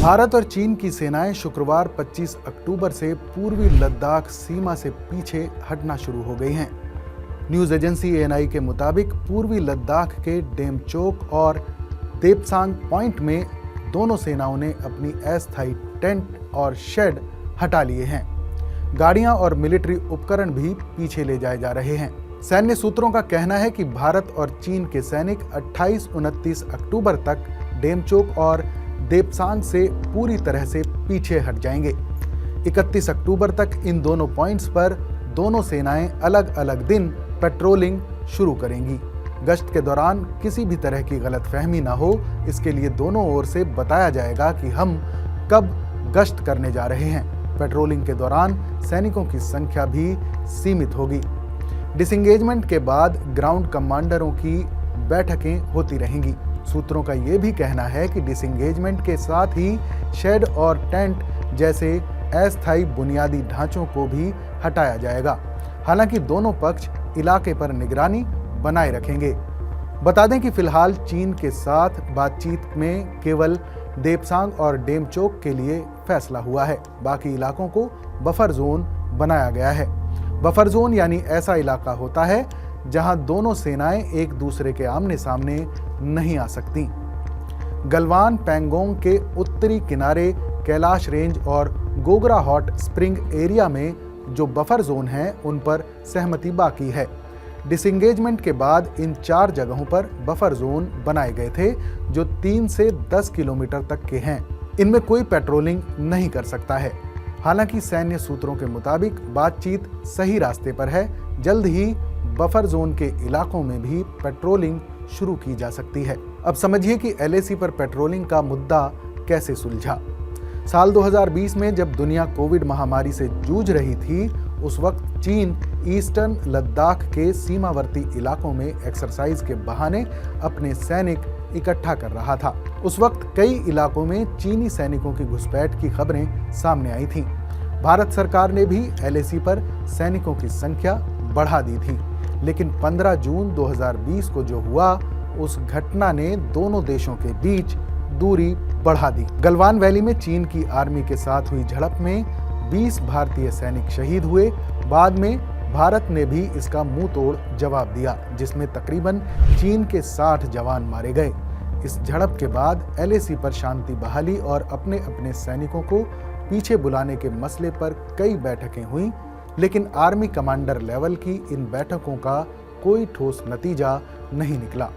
भारत और चीन की सेनाएं शुक्रवार 25 अक्टूबर से पूर्वी लद्दाख सीमा से पीछे हटना शुरू हो गई हैं। न्यूज एजेंसी एएनआई के मुताबिक पूर्वी लद्दाख के डेमचोक और देपसांग पॉइंट में दोनों सेनाओं ने अपनी अस्थायी टेंट और शेड हटा लिए हैं। गाड़ियां और मिलिट्री उपकरण भी पीछे ले जाए जा रहे हैं। सैन्य सूत्रों का कहना है कि भारत और चीन के सैनिक 28-29 अक्टूबर तक डेमचोक और देपसांग से पूरी तरह से पीछे हट जाएंगे। 31 अक्टूबर तक इन दोनों पॉइंट्स पर दोनों सेनाएं अलग अलग दिन पेट्रोलिंग शुरू करेंगी। गश्त के दौरान किसी भी तरह की गलतफहमी ना हो, इसके लिए दोनों ओर से बताया जाएगा कि हम कब गश्त करने जा रहे हैं। पेट्रोलिंग के दौरान सैनिकों की संख्या भी सीमित होगी। डिसएंगेजमेंट के बाद ग्राउंड कमांडरों की बैठकें होती रहेंगी। सूत्रों का यह भी कहना है कि डिसएंगेजमेंट के साथ ही शेड और टेंट जैसे अस्थायी बुनियादी ढांचों को भी हटाया जाएगा। हालांकि दोनों पक्ष इलाके पर निगरानी बनाए रखेंगे। बता दें कि फिलहाल चीन के साथ बातचीत में केवल देपसांग और डेमचोक के लिए फैसला हुआ है। बाकी इलाकों को बफर जोन बनाया गया है। बफर जोन यानी ऐसा इलाका होता है जहां दोनों सेनाएं एक दूसरे के आमने सामने नहीं आ सकती। गलवान पैंगोंग के उत्तरी किनारे कैलाश रेंज और गोगरा हॉट स्प्रिंग एरिया में जो बफर जोन हैं, उन पर सहमति बाकी है। डिसएंगेजमेंट के बाद इन 4 जगहों पर बफर जोन बनाए गए थे जो 3 से 10 किलोमीटर तक के हैं। इनमें कोई पेट्रोलिंग नहीं कर सकता है। हालांकि सैन्य सूत्रों के मुताबिक बातचीत सही रास्ते पर है। जल्द ही बफर जोन के इलाकों में भी पेट्रोलिंग शुरू की जा सकती है। अब समझिए कि एलएसी पर पेट्रोलिंग का मुद्दा कैसे सुलझा। साल 2020 में जब दुनिया कोविड महामारी से जूझ रही थी, उस वक्त चीन ईस्टर्न लद्दाख के सीमावर्ती इलाकों में एक्सरसाइज के बहाने अपने सैनिक इकट्ठा कर रहा था। उस वक्त कई इलाकों में चीनी सैनिकों की घुसपैठ की खबरें सामने आई थीं। भारत सरकार ने भी एलएसी पर सैनिकों की संख्या बढ़ा दी थी, लेकिन 15 जून 2020 को जो हुआ, उस घटना ने दोनों देशों के बीच दूरी बढ़ा दी। गलवान वैली में चीन की आर्मी के साथ हुई झड़प में 20 भारतीय सैनिक शहीद हुए। बाद में भारत ने भी इसका मुंह तोड़ जवाब दिया, जिसमें तकरीबन चीन के 60 जवान मारे गए। इस झड़प के बाद एलएसी पर शांति बहाली और अपने अपने सैनिकों को पीछे बुलाने के मसले पर कई बैठकें हुईं, लेकिन आर्मी कमांडर लेवल की इन बैठकों का कोई ठोस नतीजा नहीं निकला।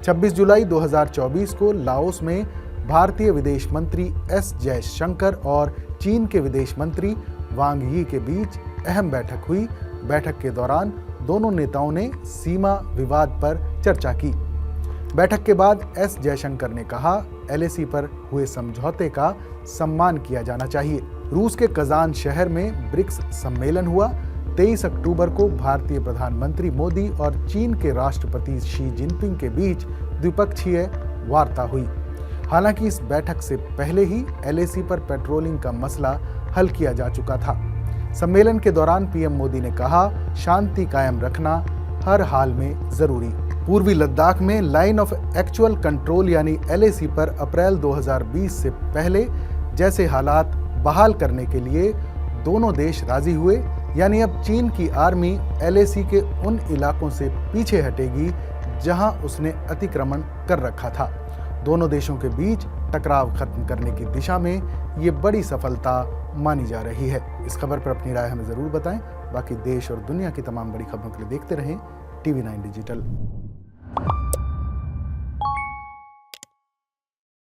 26 जुलाई 2024 को लाओस में भारतीय विदेश मंत्री एस जयशंकर और चीन के विदेश मंत्री वांग यी के बीच अहम बैठक हुई। बैठक के दौरान दोनों नेताओं ने सीमा विवाद पर चर्चा की। बैठक के बाद एस जयशंकर ने कहा, एलएसी पर हुए समझौते का सम्मान किया जाना चाहिए। रूस के कजान शहर में ब्रिक्स सम्मेलन हुआ। 23 अक्टूबर को भारतीय प्रधानमंत्री मोदी और चीन के राष्ट्रपति शी जिनपिंग के बीच द्विपक्षीय वार्ता हुई। हालांकि इस बैठक से पहले ही एलएसी पर पेट्रोलिंग का मसला हल किया जा चुका था। सम्मेलन के दौरान पीएम मोदी ने कहा, शांति कायम रखना हर हाल में जरूरी। पूर्वी लद्दाख में लाइन ऑफ एक्चुअल कंट्रोल यानी एलएसी पर अप्रैल 2020 से पहले जैसे हालात बहाल करने के लिए दोनों देश राजी हुए। यानी अब चीन की आर्मी एलएसी के उन इलाकों से पीछे हटेगी जहां उसने अतिक्रमण कर रखा था। दोनों देशों के बीच टकराव खत्म करने की दिशा में ये बड़ी सफलता मानी जा रही है। इस खबर पर अपनी राय हमें जरूर बताएं। बाकी देश और दुनिया की तमाम बड़ी खबरों के लिए देखते रहें TV9 डिजिटल।